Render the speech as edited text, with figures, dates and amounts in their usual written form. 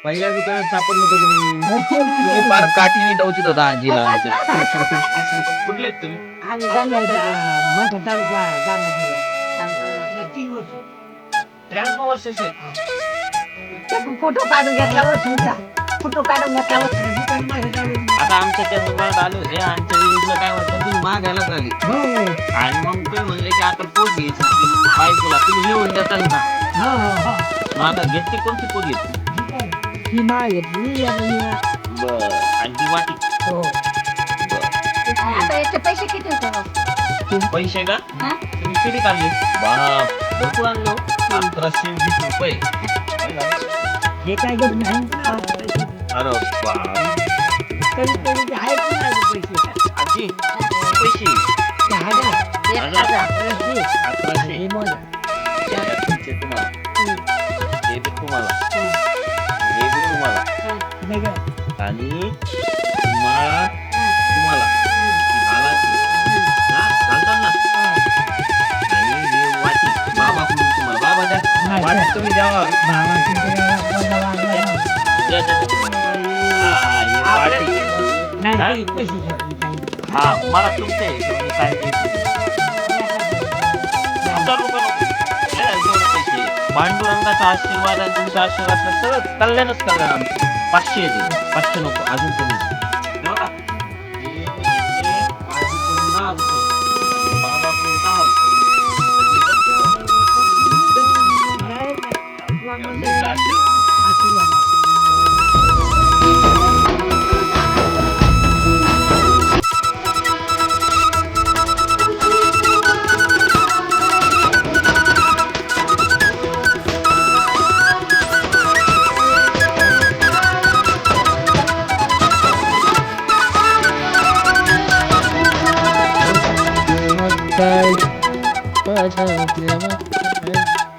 पहिल्या दुकानात सापडलं होतं तुम्ही फार काठीने टवचित होता आजीला आमच्या. कुठले आहेत तुम्ही? त्र्याण्णव वर्षाचे आहेत. फोटो काढून घेतल्यावर तुमचा फोटो काढून घेतल्यावर आता आमच्या त्या दुकानात आले होते आमच्या रिलीजला काय वाटतं तुम्ही मागायलाच आली आणि मग तुम्ही म्हणले की आता पोट घ्यायची बायकोला तुम्ही लिहून देताल ना मागा घेतली कोणती पोट घेतली ही माळ घेतली बर आणि ती वाटी आता याचे पैसे किती होते पैसे का तुम्ही किती काढले बाप भरपूर आणलो 1120 रुपये हे काय घेत नाही अरे बाप कधी कधी आहेत ना पैसे आजी पैसे 1000 1100 हे मोजा तुमचे तुम्हाला हे बी तुम्हाला हे बी तुम्हाला आणि तुम्हाला तुम्हाला घालाची हा घालतात ना आणि हे वाटी बाबाकडून तुम्हाला बाबा द्या वाटी तुम्ही द्यावा द्या, द्या, द्या. हा, ही वाटी हा मला तुमचे तुम्ही काय द्यायचे? 1000 रुपये नको. द्या, दोन पैसे. पांडुरंगाचा आशीर्वाद आणि तुमच्या आशीर्वाद सगळं कल्याणच कल्याण आमचं 500 येते 500 नको अजून कमी देऊ का? हे पैसे आजीकडून 10 रुपये. बाबाकडून 10 रुपये. एवढे आशीर्वाद. माझ्या प्रेमात